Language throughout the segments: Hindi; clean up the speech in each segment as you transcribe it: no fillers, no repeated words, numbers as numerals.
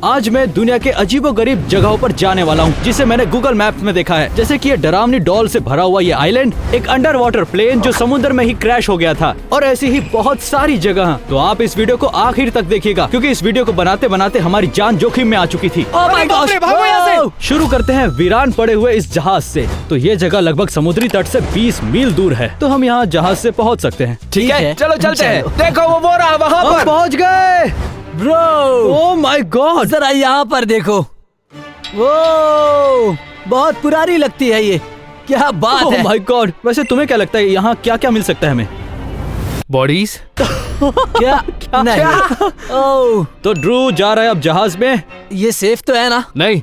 आज मैं दुनिया के अजीबोगरीब जगहों पर जाने वाला हूँ जिसे मैंने गूगल मैप्स में देखा है, जैसे कि ये डरावनी डॉल से भरा हुआ ये आइलैंड, एक अंडर वाटर प्लेन जो समुद्र में ही क्रैश हो गया था, और ऐसी ही बहुत सारी जगह। तो आप इस वीडियो को आखिर तक देखिएगा क्योंकि इस वीडियो को बनाते बनाते हमारी जान जोखिम में आ चुकी थी। शुरू करते हैं वीरान पड़े हुए इस जहाज से। तो ये जगह लगभग समुद्री तट से 20 मील दूर है, तो हम यहाँ जहाज से पहुँच सकते हैं। ठीक है, चलो चलते हैं। देखो वो रहा वहाँ हम पर। पहुँच गए ब्रो, ओह माय गॉड, जरा यहाँ पर देखो। वो बहुत पुरानी लगती है ये, क्या बात है। ओह माय गॉड, वैसे तुम्हें क्या लगता है यहाँ क्या क्या मिल सकता है हमें? बॉडीज? क्या नहीं। ओह, तो ड्रू जा रहा है अब जहाज में। ये सेफ तो है ना? नहीं।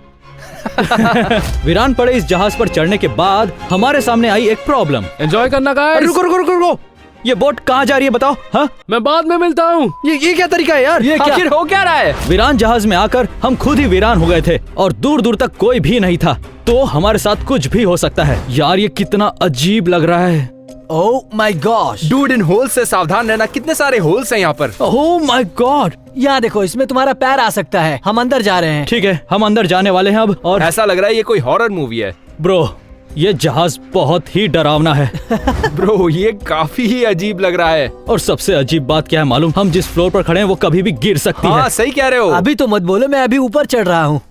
वीरान पड़े इस जहाज पर चढ़ने के बाद हमारे सामने आई एक प्रॉब्लम। एंजॉय करना गाइस। रुको रुको रुको रुको, ये बोट कहाँ जा रही है बताओ? हाँ, मैं बाद में मिलता हूँ। ये क्या तरीका है यार? ये क्या? आखिर हो क्या रहा है? वीरान जहाज में आकर हम खुद ही वीरान हो गए थे और दूर दूर तक कोई भी नहीं था, तो हमारे साथ कुछ भी हो सकता है। यार ये कितना अजीब लग रहा है। Oh my gosh, dude, in holes से सावधान रहना। कितने सारे होल्स हैं यहाँ पर। ओह माय गॉड, यहाँ देखो, इसमें तुम्हारा पैर आ सकता है। हम अंदर जा रहे हैं। ठीक है, हम अंदर जाने वाले हैं अब। और ऐसा लग रहा है ये कोई हॉरर मूवी है। ब्रो, ये जहाज बहुत ही डरावना है। ब्रो, ये काफी ही अजीब लग रहा है। और सबसे अजीब बात क्या है मालूम? हम जिस फ्लोर पर खड़े हैं वो कभी भी गिर सकती हाँ, है। सही कह रहे हो। अभी तो मत बोलो, मैं अभी ऊपर चढ़ रहा हूँ।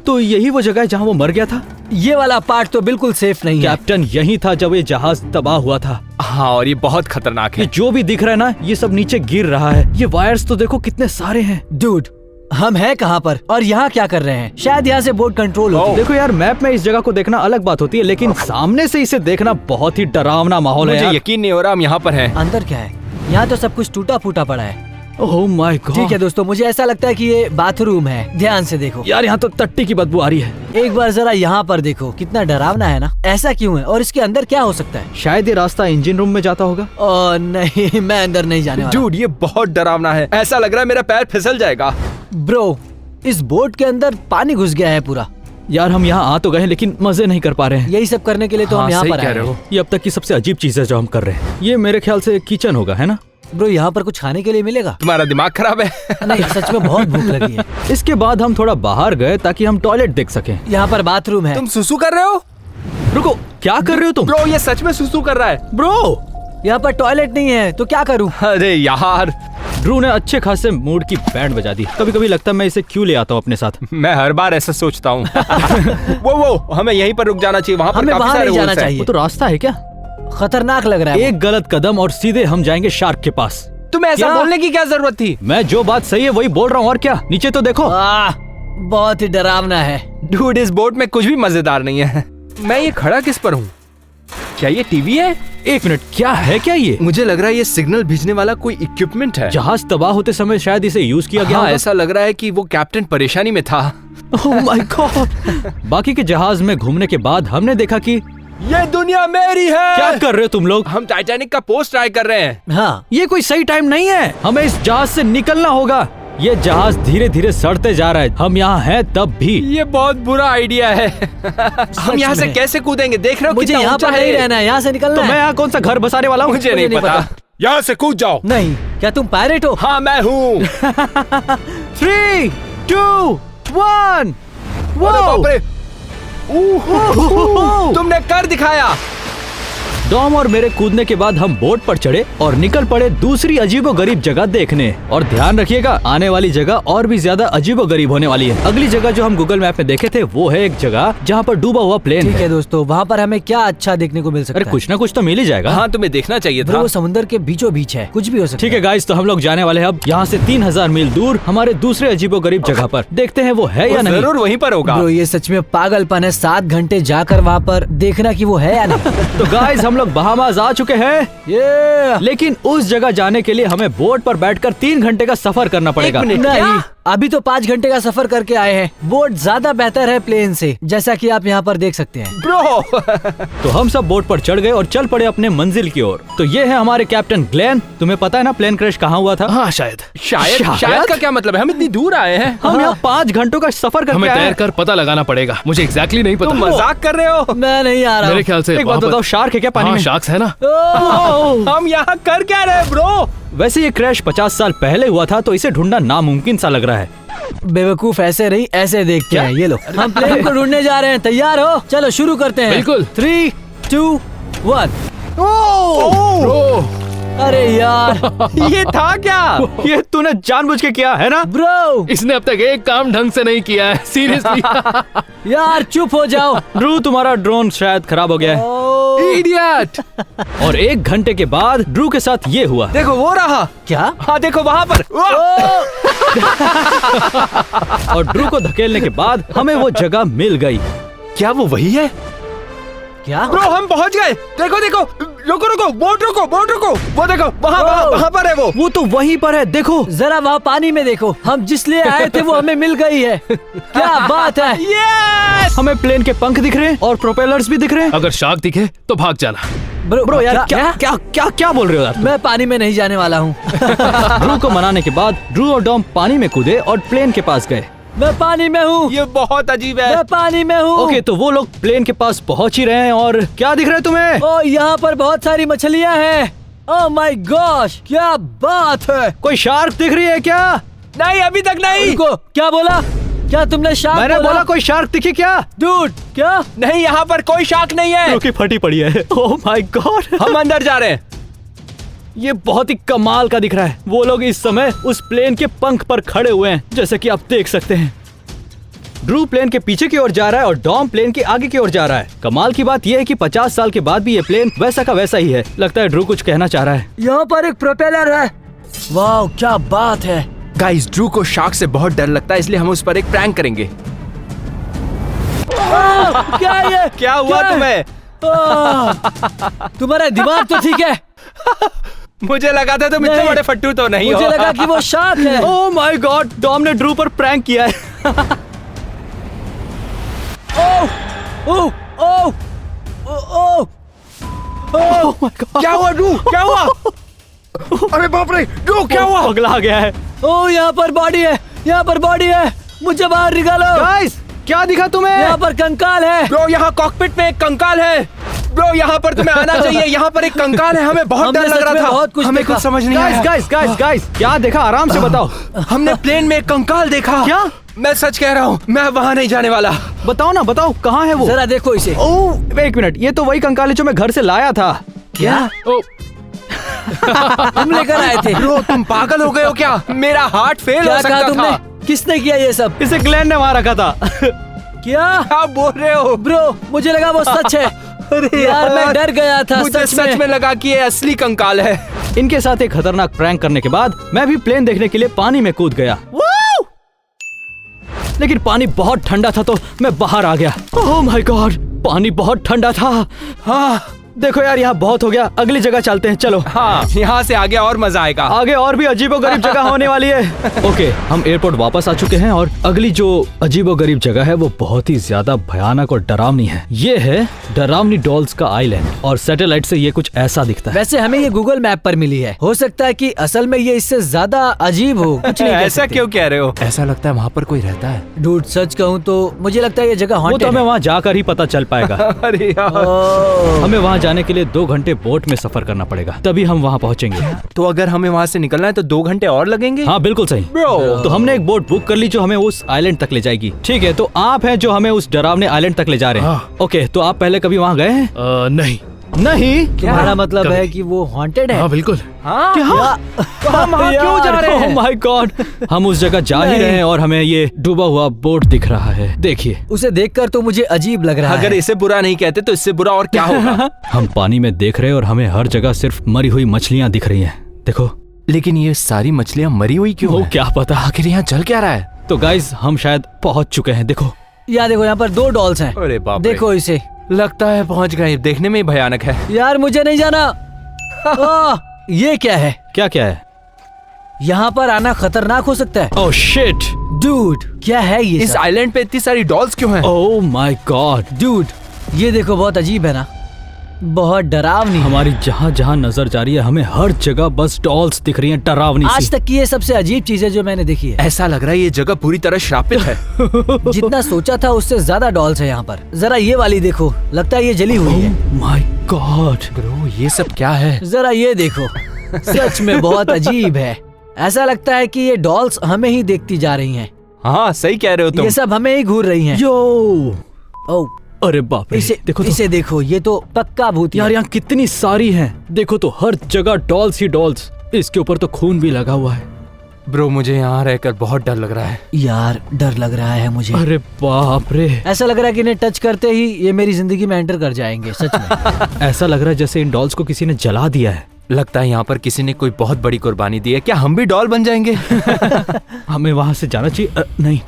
तो यही वो जगह है जहाँ वो मर गया था? ये वाला पार्ट तो बिल्कुल सेफ नहीं है। कैप्टन यही था जब ये जहाज तबाह हुआ था। हाँ, और ये बहुत खतरनाक ये है। जो भी दिख रहा है ना, ये सब नीचे गिर रहा है। ये वायर्स तो देखो कितने सारे हैं। डूड, हम हैं कहाँ पर और यहाँ क्या कर रहे हैं? शायद यहाँ से बोट कंट्रोल होती है। देखो यार, मैप में इस जगह को देखना अलग बात होती है, लेकिन सामने से इसे देखना बहुत ही डरावना माहौल है मुझे यार। यकीन नहीं हो रहा हम यहाँ पर हैं। अंदर क्या है? यहाँ तो सब कुछ टूटा फूटा पड़ा है। Oh my God. ठीक है दोस्तों, मुझे ऐसा लगता है कि ये बाथरूम है। ध्यान से देखो यार, यहाँ तो टट्टी की बदबू आ रही है। एक बार जरा यहाँ पर देखो, कितना डरावना है ना। ऐसा क्यों है और इसके अंदर क्या हो सकता है? शायद ये रास्ता इंजन रूम में जाता होगा। ओह नहीं, मैं अंदर नहीं जाने वाला। डूड, ये बहुत डरावना है। ऐसा लग रहा है मेरा पैर फिसल जाएगा। ब्रो, इस बोट के अंदर पानी घुस गया है पूरा। यार हम यहाँ आ तो गए लेकिन मजे नहीं कर पा रहे हैं। यही सब करने के लिए तो हाँ, हम यहाँ सही पर कह आए रहे हो। हैं। ये अब तक की सबसे अजीब चीज है जो हम कर रहे हैं। ये मेरे ख्याल से किचन होगा, है ना? ब्रो, यहाँ पर कुछ खाने के लिए मिलेगा? तुम्हारा दिमाग खराब है। नहीं, सच में बहुत भूख लगी है। इसके बाद हम थोड़ा बाहर गए ताकि हम टॉयलेट देख सकें। यहाँ पर बाथरूम है। तुम सुसु कर रहे हो? रुको, क्या कर रहे हो तुम? ब्रो, ये सच में सुसु कर रहा है। ब्रो, यहाँ पर टॉयलेट नहीं है तो क्या करूँ? अरे यार, ड्रू ने अच्छे खासे मूड की बैंड बजा दी। कभी कभी लगता है मैं इसे क्यों ले आता हूँ अपने साथ। मैं हर बार ऐसा सोचता हूँ। वो हमें यहीं पर रुक जाना चाहिए। वहाँ पर हमें काफी वहाँ सारे नहीं जाना होल्स हैं। चाहिए। वो तो रास्ता है क्या? खतरनाक लग रहा है। एक गलत कदम और सीधे हम जाएंगे शार्क के पास। तुम्हें ऐसा क्या? बोलने की क्या जरूरत थी? मैं जो बात सही है वही बोल रहा हूँ, और क्या? नीचे तो देखो। बहुत ही डरावना है। डूड, इस बोट में कुछ भी मजेदार नहीं है। मैं ये खड़ा किस पर हूँ? क्या ये टीवी है? एक मिनट, क्या है क्या ये? मुझे लग रहा है ये सिग्नल भेजने वाला कोई इक्विपमेंट है। जहाज तबाह होते समय शायद इसे यूज किया गया हाँ, होगा। ऐसा लग रहा है कि वो कैप्टन परेशानी में था। Oh my God. बाकी के जहाज में घूमने के बाद हमने देखा कि ये दुनिया मेरी है। क्या कर रहे हो तुम लोग? हम टाइटैनिक का पोस्ट ट्राई कर रहे हैं। हाँ, ये कोई सही टाइम नहीं है। हमें इस जहाज से निकलना होगा। ये जहाज धीरे धीरे सड़ते जा रहा है। हम यहाँ हैं तब भी। ये बहुत बुरा आइडिया है। हम यहाँ से में। कैसे कूदेंगे? देख रहे हो मुझे कितना यहाँ ऊंचा पर है नहीं ये? रहना है, यहाँ से निकलना तो मैं है। यहाँ कौन सा घर बसाने वाला हूँ? मुझे नहीं पता। यहाँ से कूद जाओ। नहीं, क्या तुम पायरेट हो? हाँ, मैं हूँ। 3, 2, 1। अरे बाप रे। तुमने कर दिखाया। डॉम और मेरे कूदने के बाद हम बोट पर चढ़े और निकल पड़े दूसरी अजीबोगरीब जगह देखने। और ध्यान रखिएगा, आने वाली जगह और भी ज्यादा अजीबोगरीब होने वाली है। अगली जगह जो हम गूगल मैप में देखे थे वो है एक जगह जहाँ पर डूबा हुआ प्लेन ठीक है। है दोस्तों, वहाँ पर हमें क्या अच्छा देखने को मिल सकता अरे है? कुछ ना कुछ तो मिल ही जाएगा। हाँ, तुम्हें देखना चाहिए ब्रो, था। वो समुद्र के बीचों बीच है, कुछ भी हो सकता ठीक है गाइस, तो हम लोग जाने वाले हैं अब यहाँ से 3000 मील दूर हमारे दूसरे अजीबोगरीब जगह पर। देखते हैं वो है या वो नहीं। जरूर वहीं पर होगा। ब्रो, ये सच में पागलपन है। 7 घंटे जाकर वहाँ पर देखना कि वो है या नहीं। तो गाइस, हम लोग बहामास आ चुके हैं। ये लेकिन उस जगह जाने के लिए हमें बोट पर बैठकर 3 घंटे का सफर करना पड़ेगा। एक मिनट। नहीं, क्या? अभी तो 5 घंटे का सफर करके आए हैं। बोट ज्यादा बेहतर है प्लेन से, जैसा कि आप यहाँ पर देख सकते हैं। ब्रो। तो हम सब बोट पर चढ़ गए और चल पड़े अपने मंजिल की ओर। तो ये है हमारे कैप्टन ग्लेन। तुम्हें पता है ना प्लेन क्रैश कहाँ हुआ था? हाँ, शायद शायद का क्या मतलब है? हम इतनी दूर आए हैं। हम यहाँ 5 घंटों का सफर करके हमें आए तैर हैं। कर पता लगाना पड़ेगा। मुझे एग्जैक्टली नहीं तुम पता। मजाक कर रहे हो? मैं नहीं आ रहा मेरे हूँ। ख्याल से एक बात वहाँ पर- बताओ, शार्क है क्या पानी हाँ, में? शार्क्स है ना। ओह, हम यहाँ कर क्या रहे ब्रो? वैसे ये क्रैश 50 साल पहले हुआ था, तो इसे ढूंढना नामुमकिन सा लग रहा है। रहा है। बेवकूफ ऐसे नहीं, ऐसे देखते हैं। ये लो, हम प्लेन को ढूंढने जा रहे हैं। तैयार हो? चलो शुरू करते हैं। बिल्कुल। 3, 2, 1। ब्रो, अरे यार ये था क्या? ये तूने जानबूझ के किया है ना? ब्रो, इसने अब तक एक काम ढंग से नहीं किया है, सीरियसली। यार चुप हो जाओ। ड्रू, तुम्हारा ड्रोन शायद खराब हो गया है। इडियट। और 1 घंटे के बाद ड्रू के साथ ये हुआ। देखो वो रहा। क्या? हाँ देखो वहाँ पर। और ड्रू को धकेलने के बाद हमें वो जगह मिल गई। क्या वो वही है? क्या? ब्रो हम पहुँच गए। देखो देखो, रुको रुको, बोट रुको, बोट रुको। वो देखो वहाँ वहाँ वहाँ पर है वो। वो तो वहीं पर है, देखो। जरा वहाँ पानी में देखो। हम जिस लिए आए थे वो हमें मिल गई है। क्या बात है। यस! हमें प्लेन के पंख दिख रहे हैं और प्रोपेलर्स भी दिख रहे हैं। अगर शार्क दिखे तो भाग जाना। ब्रो यार, क्या बोल रहे हो यार? मैं पानी में नहीं जाने वाला हूँ। ड्रू को मनाने के बाद ड्रू और डॉम पानी में कूदे और प्लेन के पास गए। मैं पानी में हूँ। ये बहुत अजीब है। मैं पानी में हूँ। ओके, तो वो लोग प्लेन के पास पहुंच ही रहे हैं और क्या दिख रहा है तुम्हें? ओ, यहाँ पर बहुत सारी मछलियाँ हैं। ओह माय गॉश, क्या बात है। कोई शार्क दिख रही है क्या? नहीं अभी तक नहीं। रुको, क्या बोला? क्या तुमने शार्क मैंने बोला कोई शार्क दिखी क्या? डूड, क्या? नहीं यहाँ पर कोई शार्क नहीं है। ड्रू की फटी पड़ी है। Oh my God. हम अंदर जा रहे हैं। ये बहुत ही कमाल का दिख रहा है। वो लोग इस समय उस प्लेन के पंख पर खड़े हुए हैं, जैसे कि आप देख सकते हैं। ड्रू प्लेन के पीछे की ओर जा रहा है और डॉम प्लेन के आगे की ओर जा रहा है। कमाल की बात यह है कि 50 साल के बाद भी ये प्लेन वैसा का वैसा ही है। लगता है ड्रू कुछ कहना चाह रहा है। यहाँ पर एक प्रोपेलर है। वाह, क्या बात है। गाइस, ड्रू को शार्क से बहुत डर लगता है, इसलिए हम उस पर एक प्रैंक करेंगे। क्या ये? क्या हुआ तुम्हें? तुम्हारा दिमाग तो ठीक है? मुझे लगा था तुम इतने नहीं। बड़े फट्टू तो नहीं हो। मुझे लगा कि वो शार्क है। ओह माय गॉड, डॉम ने ड्रू पर प्रैंक किया है। ओह ओह ओह ओह माय गॉड, क्या हुआ ड्रू? क्या हुआ? अरे बाप रे, ड्रू क्या हुआ? पगला गया है। ओह, यहाँ पर बॉडी है। यहाँ पर बॉडी है। मुझे बाहर निकालो। गाइस, क्या दिखा तुम्हें? यहाँ पर कंकाल है। ब्रो यहाँ कॉकपिट में एक कंकाल है। ब्रो यहाँ पर तुम्हें आना चाहिए। यहाँ पर एक कंकाल है। हमें बहुत हमने डर लग सच रहा में था। बहुत कुछ हमें देखा। कुछ समझ नहीं गाइस आया। गाइस गाइस गाइस, क्या देखा? आराम से बताओ। हमने प्लेन में एक कंकाल देखा। क्या? मैं सच कह रहा हूँ, मैं वहाँ नहीं जाने वाला। बताओ ना, बताओ कहाँ है वो? जरा देखो इसे। ओह, एक मिनट, ये तो वही कंकाल है जो मैं घर से लाया था। क्या? ओ, तुम लेकर आए थे? ब्रो तुम पागल हो गए हो क्या? मेरा हार्ट फेल हो क्या सकता कहा तुमने? था। किसने किया ये सब? इसे ग्लेन ने वहां रखा था। क्या? क्या बोल रहे हो? ब्रो, मुझे लगा वो सच है। अरे यार, मैं डर गया था। मुझे सच में लगा कि ये असली कंकाल है। इनके साथ एक खतरनाक प्रैंक करने के बाद मैं भी प्लेन देखने के लिए पानी में कूद गया। लेकिन पानी बहुत ठंडा था तो मैं बाहर आ गया। ओह माय गॉड, पानी बहुत ठंडा था। हाँ, देखो यार, यहाँ बहुत हो गया। अगली जगह चलते हैं, चलो। हाँ, यहाँ से आगे और मजा आएगा। आगे और भी अजीबोगरीब जगह होने वाली है। ओके, हम एयरपोर्ट वापस आ चुके हैं और अगली जो अजीबोगरीब जगह है वो बहुत ही ज्यादा भयानक और डरावनी है। ये है डरावनी डॉल्स का आइलैंड और सैटेलाइट से ये कुछ ऐसा दिखता है। वैसे हमें ये गूगल मैप पर मिली है। हो सकता है कि असल में ये इससे ज्यादा अजीब हो। कुछ नहीं कह ऐसा सकते। क्यों कह रहे हो? ऐसा लगता है वहाँ पर कोई रहता है। डूड, सच कहूँ तो मुझे लगता है ये जगह वो तो हॉन्टेड हमें है। वहाँ जाकर ही पता चल पाएगा। अरे यार, ओह, हमें वहाँ जाने के लिए 2 घंटे बोट में सफर करना पड़ेगा, तभी हम वहाँ पहुँचेंगे। तो अगर हमें वहाँ से निकलना है तो 2 घंटे और लगेंगे। हाँ बिल्कुल सही। Bro। तो हमने एक बोट बुक कर ली जो हमें उस आइलैंड तक ले जाएगी। ठीक है, तो आप हैं जो हमें उस डरावने आइलैंड तक ले जा रहे हैं। हाँ। ओके, तो आप पहले कभी वहाँ गए हैं? नहीं। नहीं। तुम्हारा मतलब कभी। है कि वो हॉन्टेड है? हाँ बिल्कुल। हाँ? क्या? तो हम वहाँ क्यों जा रहे हैं? ओह माय गॉड, हम उस जगह जा ही नहीं। रहे हैं और हमें ये डूबा हुआ बोट दिख रहा है। देखिए, उसे देखकर तो मुझे अजीब लग रहा अगर है। इसे बुरा नहीं कहते तो इससे बुरा और क्या होगा? हम पानी में देख रहे हैं और हमें हर जगह सिर्फ मरी हुई मछलियाँ दिख रही हैं। देखो। लेकिन ये सारी मछलियाँ मरी हुई क्यों वो हैं? क्या पता। आखिर यहाँ चल क्या रहा है? तो गाइज, हम शायद पहुँच चुके हैं। देखो, यार देखो, यहाँ पर 2 डॉल्स हैं। अरे बाप रे। देखो इसे। लगता है पहुँच गए। देखने में ही भयानक है। यार मुझे नहीं जाना। ये क्या है? क्या क्या है? यहाँ पर आना खतरनाक हो सकता है। ओह शिट, डूड, क्या है ये इस सब? आइलैंड पे इतनी सारी डॉल्स क्यों हैं? Oh my God. डूड, ये देखो, बहुत अजीब है ना? बहुत डरावनी है। हमारी जहाँ जहाँ नजर जा रही है हमें हर जगह बस डॉल्स दिख रही हैं, डरावनी आज सी। तक की ये सबसे अजीब चीज है जो मैंने देखी है। ऐसा लग रहा है ये जगह पूरी तरह श्रापित है। जितना सोचा था उससे ज्यादा डॉल्स है यहाँ पर। जरा ये वाली देखो, लगता है ये जली हुई है। My God. ब्रो ये सब क्या है? जरा ये देखो, सच में बहुत अजीब है। ऐसा लगता है कि ये डॉल्स हमें ही देखती जा रही हैं। हाँ सही कह रहे हो तुम। ये सब हमें ही घूर रही हैं। यो, ओह, अरे बाप रे, इसे देखो तो। इसे देखो, ये तो पक्का भूत यार है। यहाँ कितनी सारी हैं। देखो तो हर जगह डॉल्स ही डॉल्स। इसके ऊपर तो खून भी लगा हुआ है। ब्रो मुझे यहाँ रहकर बहुत डर लग रहा है। यार डर लग रहा है मुझे। अरे बाप रे, ऐसा लग रहा है कि इन्हें टच करते ही ये मेरी जिंदगी में एंटर कर जाएंगे, सच में। ऐसा लग रहा है जैसे इन डॉल्स को किसी ने जला दिया है। लगता है यहाँ पर किसी ने कोई बहुत बड़ी कुर्बानी दी है। क्या हम भी डॉल बन जाएंगे? हमें वहां से जाना चाहिए? नहीं।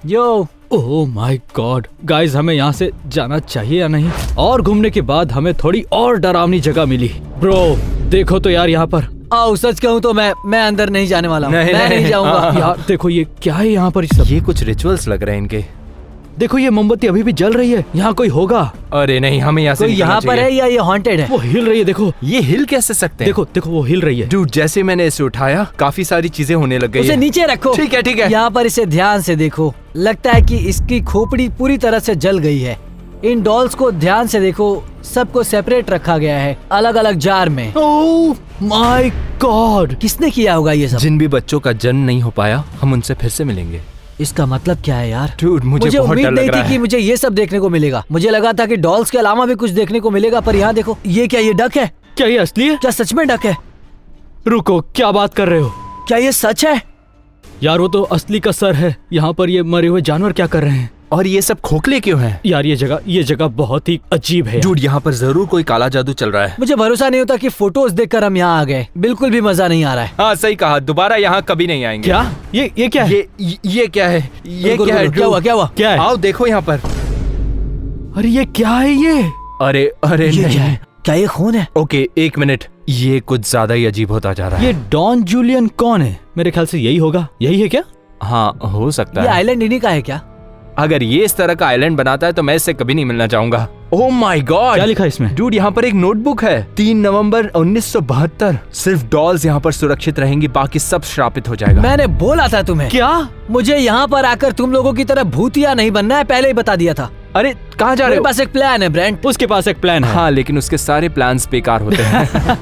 यो, ओह माय गॉड गाइस, हमें यहाँ से जाना चाहिए या नहीं? और घूमने के बाद हमें थोड़ी और डरावनी जगह मिली। ब्रो देखो तो यार यहाँ पर। आओ सच कहूँ तो मैं अंदर नहीं जाने वाला हूँ। मैं नहीं जाऊंगा। हाँ। यार देखो ये क्या है यहाँ पर सब। ये कुछ रिचुअल्स लग रहे हैं इनके। देखो ये मोमबत्ती अभी भी जल रही है। यहाँ कोई होगा। अरे नहीं, हमें यहाँ से कोई निकलना यहाँ पर चाहिए। है या ये हॉन्टेड है? वो हिल रही है, देखो ये हिल कैसे सकते हैं? देखो देखो वो हिल रही है। डूड जैसे मैंने इसे उठाया काफी सारी चीजें होने लग गई उसे है। नीचे रखो। ठीक है ठीक है। यहाँ पर इसे ध्यान से देखो। लगता है कि इसकी खोपड़ी पूरी तरह से जल गई है। इन डॉल्स को ध्यान से देखो, सबको सेपरेट रखा गया है अलग अलग जार में। ओह माय गॉड, किसने किया होगा ये सब? जिन भी बच्चों का जन्म नहीं हो पाया, हम उनसे फिर से मिलेंगे। इसका मतलब क्या है यार? डूड मुझे बहुत उम्मीद डर नहीं लग रहा थी कि है। मुझे ये सब देखने को मिलेगा। मुझे लगा था कि डॉल्स के अलावा भी कुछ देखने को मिलेगा, पर यहाँ देखो, ये क्या, ये डक है? क्या ये असली है? क्या सच में डक है? रुको, क्या बात कर रहे हो क्या ये सच है? यार? वो तो असली का सर है। यहाँ पर ये मरे हुए जानवर क्या कर रहे हैं? और ये सब खोखले क्यों हैं? यार ये जगह बहुत ही अजीब है। डूड यहाँ पर जरूर कोई काला जादू चल रहा है। मुझे भरोसा नहीं होता कि फोटोज देखकर हम यहाँ आ गए। बिल्कुल भी मजा नहीं आ रहा है। हाँ सही कहा, दोबारा यहाँ कभी नहीं आएंगे। क्या ये क्या है? ये क्या है? ये रुको, क्या है? रुको, क्या हुआ, क्या हुआ? क्या है? आओ देखो यहाँ पर। अरे ये क्या है ये? अरे अरे ये नहीं। क्या है? क्या ये खून है? ओके एक मिनट, ये कुछ ज्यादा ही अजीब होता जा रहा है। ये डॉन जूलियन कौन है? मेरे ख्याल से यही होगा। यही है क्या? हाँ हो सकता ये है। आइलैंड इन्हीं का है क्या? अगर ये इस तरह का आइलैंड बनाता है तो मैं इससे कभी नहीं मिलना चाहूंगा। ओह माय गॉड, क्या लिखा है इसमें? डूड यहाँ पर एक नोटबुक है। 3 नवंबर 1972। सिर्फ डॉल्स यहाँ पर सुरक्षित रहेंगी, बाकी सब श्रापित हो जाएगा। मैंने बोला था तुम्हें। क्या? मुझे यहाँ पर आकर तुम लोगों की तरह भूतिया नहीं बनना है, पहले ही बता दिया था। अरे कहाँ जा रहे मेरे हो? पास एक प्लान है ब्रेंट। उसके पास एक प्लान है। हाँ लेकिन उसके सारे प्लान्स बेकार होते हैं।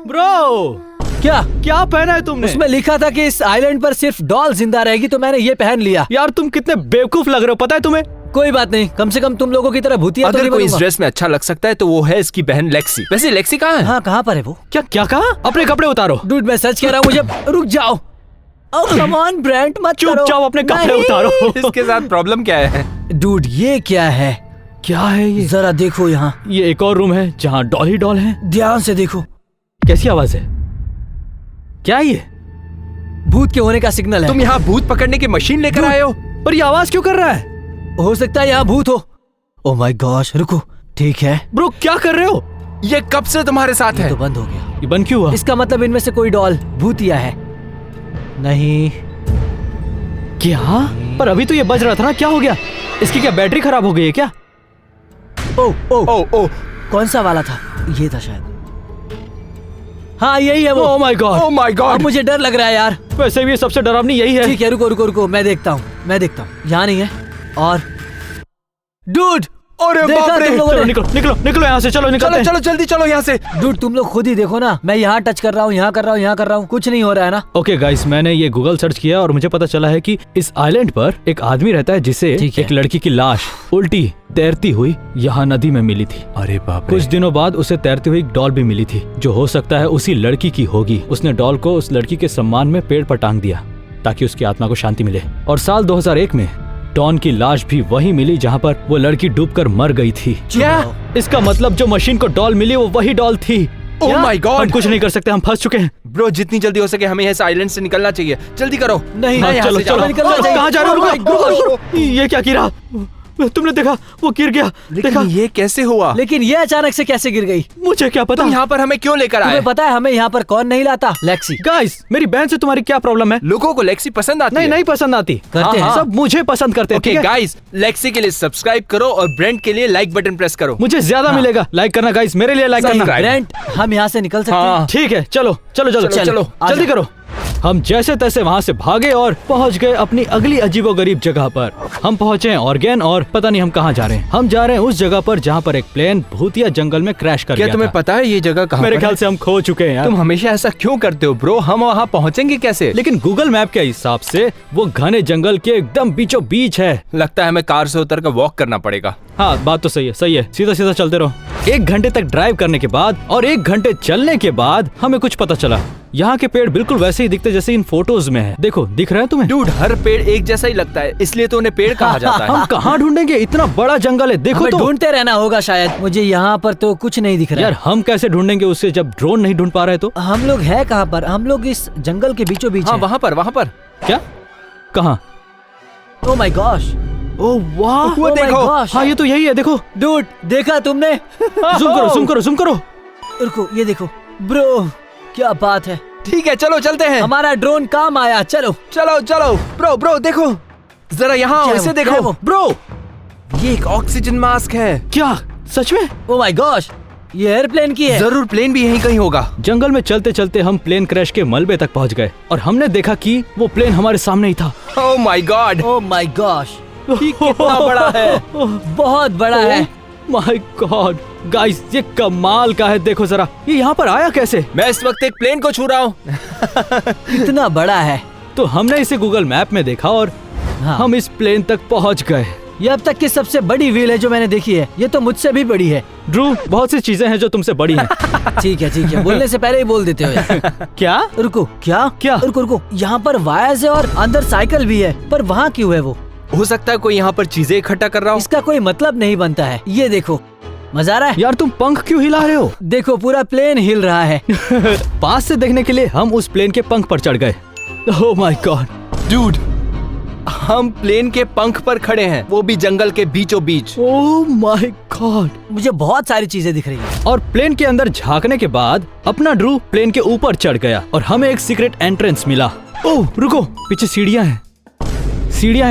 ब्रो क्या? क्या पहना है तुमने? उसमें लिखा था कि इस आइलैंड पर सिर्फ डॉल जिंदा रहेगी, तो मैंने ये पहन लिया। यार तुम कितने बेवकूफ लग रहे हो, पता है तुम्हें? कोई बात नहीं, कम से कम तुम लोगों की तरह भूतिया तो अगर नहीं कोई इस बनूंगा। ड्रेस में अच्छा लग सकता है तो वो है इसकी बहन लेक्सी। वैसे लेक्सी कहाँ है? हाँ, कहाँ पर है वो? क्या क्या कहा? अपने कपड़े उतारो। डूड मैं सच कह रहा हूँ, मुझे रुक जाओ। कम ऑन ब्रेंट, मत करो। चुपचाप अपने कपड़े नहीं। उतारो। इसके साथ प्रॉब्लम क्या है? डूड ये क्या है? क्या है ये? जरा देखो यहाँ, ये एक और रूम है जहाँ डॉल ही डॉल है। ध्यान से देखो। कैसी आवाज है? क्या है ये? भूत के होने का सिग्नल है। तुम यहाँ भूत पकड़ने की मशीन लेकर आए हो? और ये आवाज क्यों कर रहा है? हो सकता है यहाँ भूत हो। ओह माय गॉश, रुको। ठीक है, ब्रो क्या कर रहे हो? ये कब से तुम्हारे साथ ये है? तो बंद हो गया। ये बंद क्यों हुआ? इसका मतलब इनमें से कोई डॉल भूतिया है। नहीं, क्या? पर अभी तो ये बज रहा था ना, क्या हो गया? इसकी क्या बैटरी खराब हो गई है क्या? ओह ओह, ओह ओह कौन सा वाला था? ये था शायद। हाँ यही है वो। Oh my God, oh my अब गॉड। मुझे डर लग रहा है यार। वैसे भी ये सबसे डरावनी यही है। ठीक है, रुको रुको रुको, मैं देखता हूँ। यहाँ नहीं है। और डूड, अरे देखा बाप रे। तुम लोगों चलो ने? निकलो निकलो निकलो यहाँ से, चलो निकलते चलो हैं। चलो जल्दी चलो यहाँ से। डूड तुम लोग खुद ही देखो ना, मैं यहाँ टच कर रहा हूँ, यहाँ कर रहा हूँ, यहाँ कर रहा हूँ, कुछ नहीं हो रहा है ना। ओके गाइस, मैंने ये गूगल सर्च किया और मुझे पता चला है कि इस आइलैंड पर एक आदमी रहता है जिसे ठीक है। एक लड़की की लाश उल्टी तैरती हुई यहाँ नदी में मिली थी। अरे बाप रे। कुछ दिनों बाद उसे तैरती हुई एक डॉल भी मिली थी, जो हो सकता है उसी लड़की की होगी। उसने डॉल को उस लड़की के सम्मान में पेड़ पर टांग दिया ताकि उसकी आत्मा को शांति मिले। और साल 2001 में डॉन की लाश भी वही मिली जहाँ पर वो लड़की डूबकर मर गई थी। क्या? इसका मतलब जो मशीन को डॉल मिली वो वही डॉल थी। ओह क्या? My God. हम कुछ नहीं कर सकते, हम फंस चुके हैं। ब्रो जितनी जल्दी हो सके हमें इस आइलैंड से निकलना चाहिए। जल्दी करो। नहीं, हाँ, यहाँ चलो से चलो जाओ, निकलना चाहिए। कहाँ जा रहे हो? Oh my रुको, रुको, God. रुको। ये क्या गिरा? तुमने देखा? वो गिर गया। देखा? लेकिन ये कैसे हुआ? लेकिन ये अचानक से कैसे गिर गई? मुझे क्या पता? तुम यहाँ पर हमें क्यों लेकर आए? तुम्हें पता है हमें यहाँ पर कौन नहीं लाता? लेक्सी। गाइस, मेरी बहन से तुम्हारी क्या प्रॉब्लम है? लोगों को लेक्सी पसंद आती नहीं है? नहीं पसंद आती। करते हैं। सब मुझे पसंद करते हैं। ओके ठीक है? गाइस, लेक्सी के लिए सब्सक्राइब करो और ब्रेंट के लिए लाइक बटन प्रेस करो। मुझे ज्यादा मिलेगा। लाइक करना गाइस, मेरे लिए लाइक करना। Subscribe. ब्रेंट, हम यहाँ से निकल सकते हैं? हाँ। ठीक है, चलो चलो चलो चलो, चलो, आजा। जल्दी करो। हम जैसे तैसे वहाँ से भागे और पहुँच गए अपनी अगली अजीबोगरीब जगह पर। हम पहुँचे हैं ऑर्गेन और पता नहीं हम कहाँ जा रहे हैं। हम जा रहे हैं उस जगह पर जहाँ पर एक प्लेन भूतिया जंगल में क्रैश कर क्या गया तुम्हें था। पता है ये जगह कहाँ मेरे पर ख्याल है? से हम खो चुके हैं यार। तुम हमेशा ऐसा क्यों करते हो ब्रो? हम वहाँ पहुँचेंगे कैसे? लेकिन गूगल मैप के हिसाब से वो घने जंगल के एकदम बीचों बीच है। लगता है हमें कार से उतर कर वॉक करना पड़ेगा। हाँ बात तो सही है, सीधा सीधा चलते रहो। 1 घंटे तक ड्राइव करने के बाद और 1 घंटे चलने के बाद हमें कुछ पता चला। यहाँ के पेड़ बिल्कुल वैसे ही दिखते जैसे इन फोटोज में है। देखो दिख रहा है तुम्हें? डूड, हर पेड़ एक जैसा ही लगता है, इसलिए तो उन्हें पेड़ कहा जाता है। हम कहाँ ढूंढेंगे? इतना बड़ा जंगल है, देखो हमें तो। ढूंढते रहना होगा शायद। मुझे यहाँ पर तो कुछ नहीं दिख रहा यार है। हम कैसे ढूंढेंगे उससे जब ड्रोन नहीं ढूंढ पा रहे तो? हम लोग है कहाँ पर? हम लोग इस जंगल के बीचों बीच हाँ हैं। वहाँ पर। क्या? कहाँ? ओह माय गॉश, ओह वाह, वो देखो। हाँ ये तो यही है, देखो। डूड देखा तुमने? जूम करो। रुको, ये देखो ब्रो, क्या बात है। ठीक है चलो चलते हैं। हमारा ड्रोन काम आया। चलो चलो ब्रो देखो जरा यहाँ क्या इसे वो? क्या देखो वो? ब्रो, ये एक ऑक्सीजन मास्क है। क्या सच में? ओह माय गॉश, ये एयरप्लेन की है। जरूर प्लेन भी यहीं कहीं होगा। जंगल में चलते चलते हम प्लेन क्रैश के मलबे तक पहुंच गए और हमने देखा कि वो प्लेन हमारे सामने ही था। Oh my God, oh my gosh, कितना बड़ा है। बहुत बड़ा है। माय गॉड गाइस, ये कमाल का है। देखो जरा, ये यहाँ पर आया कैसे? मैं इस वक्त एक प्लेन को छू रहा हूँ। इतना बड़ा है। तो हमने इसे गूगल मैप में देखा और हाँ। हम इस प्लेन तक पहुंच गए। ये अब तक की सबसे बड़ी व्हील है जो मैंने देखी है। ये तो मुझसे भी बड़ी है। ड्रू, बहुत सी चीजें हैं जो तुमसे बड़ी हैं। ठीक है, बोलने से पहले ही बोल देते हो यार। क्या? रुको, क्या? रुको, यहाँ पर वायर्स है और अंदर साइकिल भी है, पर वहाँ क्यों है वो? हो सकता है कोई यहाँ पर चीजें इकट्ठा कर रहा हो। इसका कोई मतलब नहीं बनता है। ये देखो, मजा आ रहा है? यार तुम पंख क्यों हिला रहे हो? देखो पूरा प्लेन हिल रहा है। पास से देखने के लिए हम उस प्लेन के पंख पर चढ़ गए। ओह माय गॉड डूड, हम प्लेन के पंख पर खड़े हैं, वो भी जंगल के बीचों बीच। Oh my God. मुझे बहुत सारी चीजें दिख रही है। और प्लेन के अंदर झांकने के बाद अपना ड्रू प्लेन के ऊपर चढ़ गया और हमें एक सीक्रेट एंट्रेंस मिला। ओह रुको, पीछे सीढ़ियां हैं।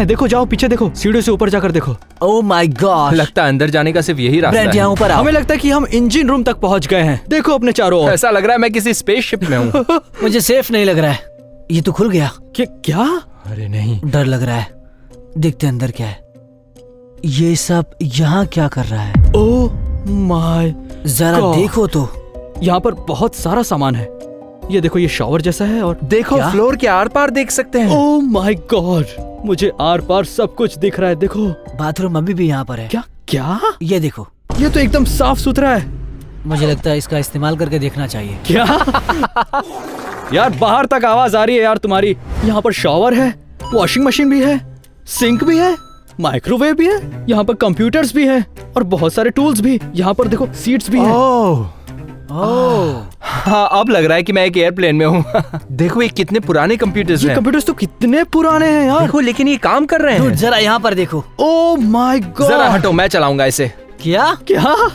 देखो, जाओ पीछे देखो, सीढ़ियों से ऊपर जाकर देखो। ओह माय गॉड, लगता है अंदर जाने का सिर्फ यही रास्ता ब्रेंट है। यहाँ ऊपर आओ। हमें लगता है कि हम इंजन रूम तक पहुंच गए हैं। देखो अपने चारों ओर। ऐसा लग रहा है मैं किसी स्पेसशिप में हूँ। मुझे सेफ नहीं लग रहा है। ये तो खुल गया। क्या? अरे नहीं, डर लग रहा है। देखते अंदर क्या है। ये सब यहाँ क्या कर रहा है? ओह माय, जरा God. देखो तो। यहाँ पर बहुत सारा सामान है। ये देखो, ये शॉवर जैसा है और देखो क्या? फ्लोर के आर पार देख सकते हैं। ओह माय गॉड, मुझे आर पार सब कुछ दिख रहा है। देखो। बाथरूम अभी भी यहाँ पर है। क्या? ये देखो, ये तो एकदम साफ सुथरा है। मुझे लगता है इसका इस्तेमाल करके देखना चाहिए। क्या? यार बाहर तक आवाज आ रही है यार तुम्हारी। यहाँ पर शॉवर है, वॉशिंग मशीन भी है, सिंक भी है, माइक्रोवेव भी है, यहाँ पर कंप्यूटर्स भी है और बहुत सारे टूल्स भी। यहाँ पर देखो सीट्स भी हैं। ओह, हाँ अब लग रहा है कि मैं एक एयरप्लेन में हूँ। देखो ये कितने पुराने कंप्यूटर्स ये हैं। कंप्यूटर्स तो कितने पुराने हैं यार। देखो लेकिन ये काम कर रहे Dude, हैं। जरा यहाँ पर देखो। Oh my God. जरा हटो, मैं चलाऊंगा इसे। क्या?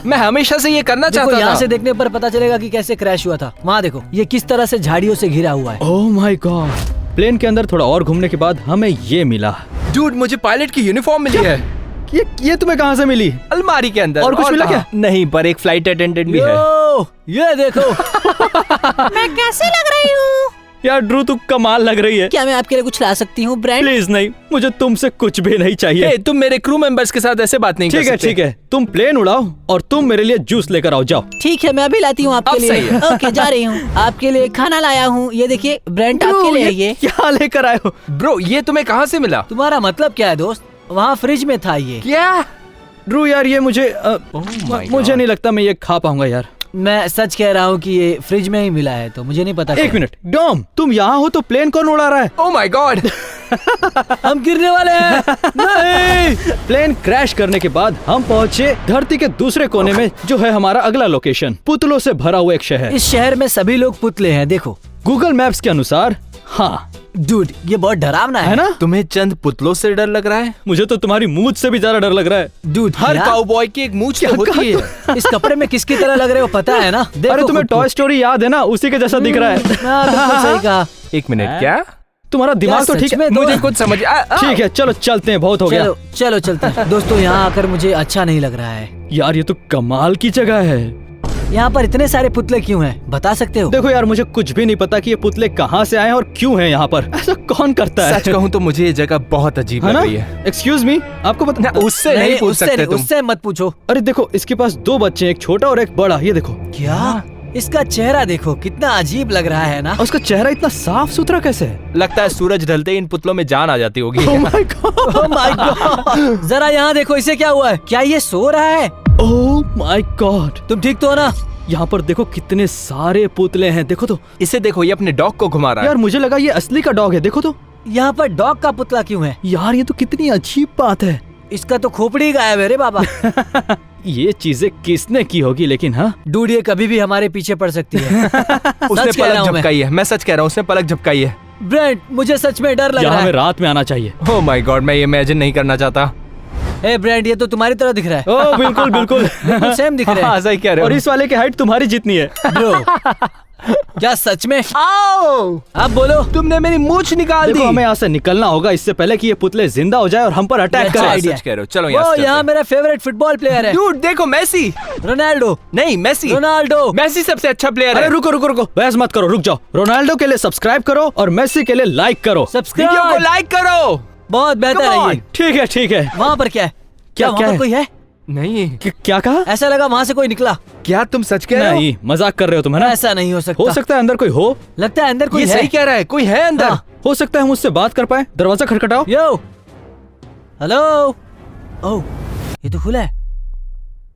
मैं हमेशा से ये करना देखो, चाहता यहाँ था। से देखने पर पता चलेगा कि कैसे क्रैश हुआ था। वहाँ देखो, ये किस तरह से झाड़ियों से घिरा हुआ है। Oh my God. प्लेन के अंदर थोड़ा और घूमने के बाद हमें ये मिला। डूड, मुझे पायलट की यूनिफॉर्म मिली है। ये तुम्हें कहाँ से मिली? अलमारी के अंदर। और कुछ मिला कहाँ? नहीं, पर एक फ्लाइट अटेंडेंट भी है। यो, ये देखो। मैं कैसे लग रही हूँ? यार ड्रू, तू कमाल लग रही है। क्या मैं आपके लिए कुछ ला सकती हूँ ब्रेंट? प्लीज नहीं, मुझे तुमसे कुछ भी नहीं चाहिए। ए, तुम मेरे क्रू मेंबर्स के साथ ऐसे बात नहीं कर सकते। ठीक है, तुम प्लेन उड़ाओ और तुम मेरे लिए जूस लेकर आओ, जाओ। ठीक है, मैं अभी लाती हूँ आपके अब सही लिए। है। ओके, जा रही हूँ। आपके लिए खाना लाया हूँ। ये देखिए ब्रेंट, आपके लिए है ये। क्या लेकर आए हो? ब्रो, ये तुम्हें कहाँ से मिला? तुम्हारा मतलब क्या है दोस्त? वहाँ फ्रिज में था ये। क्या? ड्रू यार, ये मुझे my मुझे God. नहीं लगता मैं ये खा पाऊंगा यार। मैं सच कह रहा हूँ कि ये फ्रिज में ही मिला है, तो मुझे नहीं पता। एक मिनट, डॉम, तुम यहाँ हो तो प्लेन कौन उड़ा रहा है? Oh my God. हम गिरने वाले हैं। नहीं। प्लेन क्रैश करने के बाद हम पहुँचे धरती के दूसरे कोने में, जो है हमारा अगला लोकेशन, पुतलों से भरा हुआ एक शहर। इस शहर में सभी लोग पुतले हैं। देखो गूगल मैप्स के अनुसार। हाँ डूड, ये बहुत डरावना है ना? तुम्हें चंद पुतलों से डर लग रहा है? मुझे तो तुम्हारी मूंछ से भी ज्यादा डर लग रहा है। डूड, हर क्या? काउबॉय की एक मूंछ तो होती है। इस कपड़े में किसकी तरह लग रहे हो पता है ना? देखो अरे तुम्हें खुद को। टॉय स्टोरी याद है ना, उसी के जैसा दिख रहा है। हाँ, बिल्कुल सही कहा। एक मिनट, क्या? तुम्हारा दिमाग तो सच ठीक है। में मुझे कुछ समझ ठीक है, चलो चलते हैं, बहुत हो गया। चलो चलते हैं। दोस्तों, यहाँ आकर मुझे अच्छा नहीं लग रहा है। यार ये तो कमाल की जगह है। यहाँ पर इतने सारे पुतले क्यों हैं? बता सकते हो? देखो यार, मुझे कुछ भी नहीं पता कि ये पुतले कहाँ से आए हैं और क्यों हैं यहाँ पर। ऐसा कौन करता है? सच कहूँ तो मुझे ये जगह बहुत अजीब है लग ना? रही है। एक्सक्यूज मी, आपको पता? ना, उससे नहीं पूछ सकते तुम। उससे मत पूछो। अरे देखो, इसके पास 2 बच्चे हैं, एक छोटा और एक बड़ा। ये देखो, क्या? इसका चेहरा देखो, कितना अजीब लग रहा है ना? और उसका चेहरा इतना साफ सुथरा कैसे है? लगता है सूरज ढलते ही इन पुतलों में जान आ जाती होगी। Oh my God! Oh my God! जरा यहाँ देखो, इसे क्या हुआ है? क्या ये सो रहा है? Oh my God! तुम ठीक तो हो ना? यहाँ पर देखो कितने सारे पुतले हैं, देखो तो। इसे देखो, ये अपने डॉग को घुमा रहा है। यार मुझे लगा ये असली का डॉग है, देखो तो। यहाँ पर डॉग का पुतला क्यों है? यार ये तो कितनी अजीब बात है। इसका तो खोपड़ी गायब है रे बाबा। ये चीजें किसने की होगी लेकिन? हाँ, डूड ये कभी भी हमारे पीछे पड़ सकती है। उसने सच कह रहा पलक हूँ मैं। झपकाई है। मैं सच कह रहा हूँ, उसने पलक झपकाई है। ब्रेंट, मुझे सच में डर लग यहाँ रहा हमें है। रात में आना चाहिए। ओह माय गॉड, मैं ये इमेजिन नहीं करना चाहता। ए ब्रेंट, ये तो तुम्हारी तरह दिख रहा है। ओह बिल्कुल बिल्कुल। बिल्कुल सेम दिख रहा हाँ, है। सही कह रहे और हो। इस वाले की हाइट तुम्हारी जितनी है। ब्रो, क्या सच में? आओ! अब बोलो। तुमने मेरी मूंछ निकाल दी। देखो, हमें यहाँ से निकलना होगा इससे पहले कि ये पुतले जिंदा हो जाए और हम पर अटैक अच्छा करें। idea। सच कह रहे हो। चलो वो यहाँ से यहाँ चलते मेरा फेवरेट फुटबॉल प्लेयर है। हैं। Dude, देखो मेसी। रोनाल्डो। नहीं, मेसी। रोनाल्डो। मेसी सबसे अच्छा प्लेयर अरे है। रुको रुको रुको, बहस मत करो, रुक जाओ। रोनाल्डो के लिए सब्सक्राइब करो और मेसी के लिए लाइक करो। वीडियो को सब्सक्राइब। लाइक करो। बहुत बेहतर Come है on। ये। ठीक है ठीक है। वहाँ पर क्या है? क्या वहाँ क्या पर है? कोई है? नहीं, क्या कहा? ऐसा लगा वहाँ से कोई निकला। क्या तुम सच कह रहे हो? नहीं, मजाक कर रहे हो तुम, है ना? ऐसा नहीं हो सकता। हो सकता है अंदर कोई हो। लगता है अंदर कोई ये है। सही कह रहा है, कोई है अंदर। हाँ। हो सकता है हम उससे बात कर पाए। दरवाजा खटखटाओ। यो, हेलो। ओह, ये तो खुला है।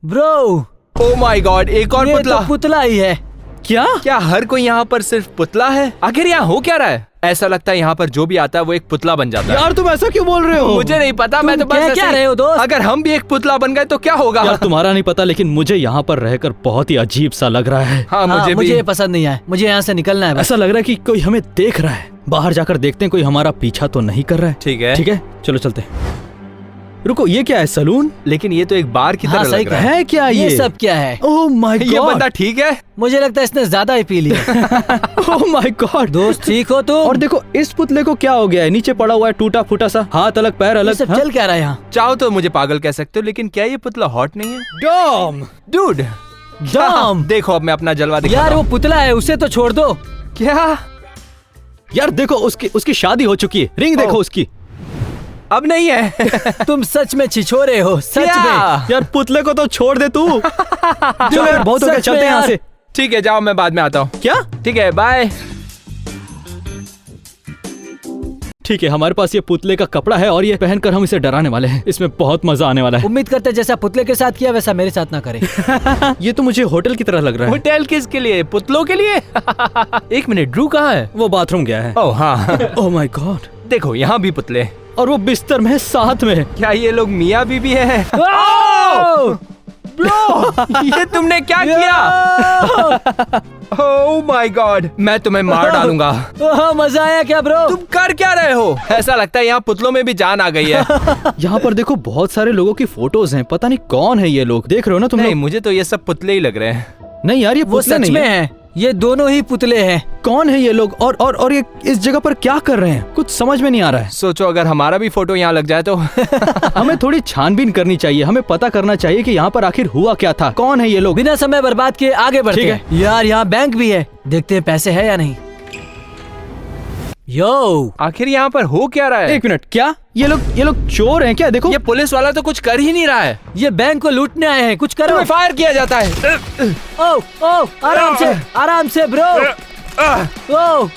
ब्रो, ओह माय गॉड, एक और ये पुतला। तो पुतला ही है। क्या? क्या हर कोई यहाँ पर सिर्फ पुतला है? आखिर यहाँ हो क्या रहा है? ऐसा लगता है यहाँ पर जो भी आता है वो एक पुतला बन जाता है। यार तुम ऐसा क्यों बोल रहे हो? मुझे नहीं पता, मैं तो तुम बस कह ऐसे क्या ही- रहे हो दोस्त? अगर हम भी एक पुतला बन गए तो क्या होगा? यार तुम्हारा नहीं पता, लेकिन मुझे यहाँ पर रहकर बहुत ही अजीब सा लग रहा है। हाँ, हाँ, मुझे मुझे भी। ये पसंद नहीं आया। मुझे यहाँ से निकलना है बस। ऐसा लग रहा है कि कोई हमें देख रहा है। बाहर जाकर देखते हैं कोई हमारा पीछा तो नहीं कर रहा है। ठीक है। ठीक है, चलो चलते हैं। रुको, ये क्या है? सलून लेकिन ये तो एक बार की हाँ, तरह सही लग रहा है। है क्या ये ये? सब क्या है? ओह माय ये गॉड। बंदा ठीक है? मुझे लगता है इसने ज्यादा ही पी लिया। Oh my God. दोस्त ठीक हो तुम? और देखो इस पुतले को क्या हो गया है? नीचे पड़ा हुआ है, टूटा फूटा सा, हाथ अलग पैर ये अलग। सब हाँ? चल क्या रहा है यहाँ? चाहो तो मुझे पागल कह सकते हो, लेकिन क्या ये पुतला हॉट नहीं है? डॉम। Dude, Dom. देखो अब मैं अपना जलवा दिखा यार रहा वो हूँ। पुतला है, उसे तो छोड़ दो। क्या? यार देखो, उसकी शादी हो चुकी है। रिंग देखो ओह। उसकी। अब नहीं है। तुम सच में छिछोरे हो, सच क्या? में। यार पुतले को तो छोड़ दे तू। चलो यार, बहुत हो गया, सच चलते में हैं यहाँ यार। से। ठीक है, जाओ, मैं बाद में आता हूँ। क्या? ठीक है, बाय। ठीक है, हमारे पास ये पुतले का कपड़ा है और ये पहनकर हम इसे डराने वाले हैं। इसमें बहुत मजा आने वाला है। उम्मीद करते हैं जैसा पुतले के साथ किया वैसा मेरे साथ ना करे। ये तो मुझे होटल की तरह लग रहा है। होटल किसके लिए? पुतलों के लिए? एक मिनट, ड्रू कहाँ है? वो बाथरूम गया है। ओह हाँ। Oh my God. देखो यहाँ भी पुतले। और वो बिस्तर में है साथ में। क्या ये लोग मियाँ बीबी है? ब्रो, ये तुमने क्या किया? ओह माय गॉड, मैं तुम्हें मार डालूंगा। ओह, मजा आया क्या ब्रो? तुम कर क्या रहे हो? ऐसा लगता है यहाँ पुतलों में भी जान आ गई है। यहाँ पर देखो बहुत सारे लोगों की फोटोज हैं। पता नहीं कौन है ये लोग। देख रहे हो ना तुम नहीं, लोग? मुझे तो ये सब पुतले ही लग रहे हैं। नहीं यार, ये वो पुतले सच नहीं में है। है। ये दोनों ही पुतले हैं। कौन है ये लोग? और ये इस जगह पर क्या कर रहे हैं? कुछ समझ में नहीं आ रहा है। सोचो अगर हमारा भी फोटो यहाँ लग जाए तो। हमें थोड़ी छानबीन करनी चाहिए। हमें पता करना चाहिए कि यहाँ पर आखिर हुआ क्या था। कौन है ये लोग? बिना समय बर्बाद किए आगे बढ़ते ठीक हैं। यार यहाँ बैंक भी है, देखते हैं पैसे है या नहीं। यो, आखिर यहाँ पर हो क्या रहा है? एक मिनट, क्या ये लोग चोर हैं क्या? देखो ये पुलिस वाला तो कुछ कर ही नहीं रहा है। ये बैंक को लूटने आए हैं, कुछ करो। तुम्हें फायर किया जाता है। ओह ओह, आराम से ब्रो। ओह,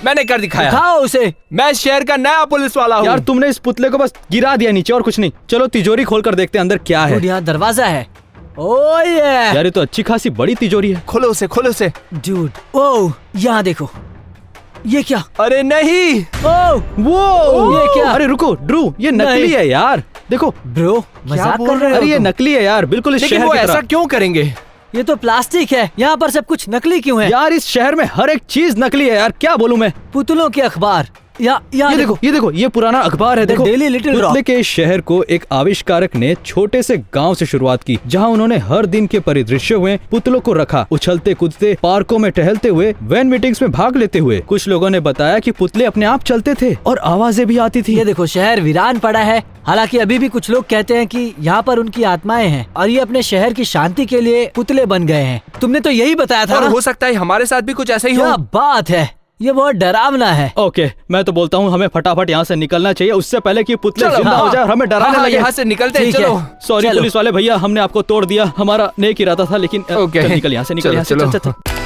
मैंने कर दिखाया। खाओ उसे। मैं इस शहर का नया पुलिस वाला हूँ। यार तुमने इस पुतले को बस गिरा दिया नीचे और कुछ नहीं। चलो तिजोरी खोल कर देखते हैं अंदर क्या है। Dude, यहाँ दरवाजा है। ओह ये यार ये तो अच्छी खासी बड़ी तिजोरी है। खोलो उसे, खोलो उसे। डूड, ओह यहाँ देखो। ये क्या? अरे नहीं, ओह वो ये क्या? अरे रुको ड्रू, ये नकली नहीं। है यार। देखो, ब्रो, मजाक बोल कर रहे हो अरे ये तुम? नकली है यार, बिल्कुल इस लेकिन शहर वो की ऐसा तरह। क्यों करेंगे? ये तो प्लास्टिक है। यहाँ पर सब कुछ नकली क्यों है? यार इस शहर में हर एक चीज नकली है यार, क्या बोलूं मैं। पुतलों के अखबार, ये देखो ये पुराना अखबार है। देखो Daily Little Rock। पुतले के इस शहर को एक आविष्कारक ने छोटे से गांव से शुरुआत की, जहां उन्होंने हर दिन के परिदृश्यों में पुतलों को रखा, उछलते कूदते, पार्कों में टहलते हुए, वैन मीटिंग्स में भाग लेते हुए। कुछ लोगों ने बताया कि पुतले अपने आप चलते थे और आवाजें भी आती थी। ये देखो शहर वीरान पड़ा है, हालांकि अभी भी कुछ लोग कहते हैं कि यहाँ पर उनकी आत्माएं हैं और ये अपने शहर की शांति के लिए पुतले बन गए हैं। तुमने तो यही बताया था और ना? हो सकता है हमारे साथ भी कुछ ऐसा ही क्या हो। बात है, ये बहुत डरावना है। ओके, मैं तो बोलता हूँ हमें फटाफट यहाँ से निकलना चाहिए, उससे पहले कि पुतले चलो, जिंदा हो जाए और हमें डराने लगे। यहाँ से निकलते हैं, ठीक है। चलो। सॉरी चलो। पुलिस वाले भैया, हमने आपको तोड़ दिया, हमारा नेक इरादा था, लेकिन ओके। चल निकल यहाँ से, निकल चलो, यहाँ से, चलो। चल, चल, चल।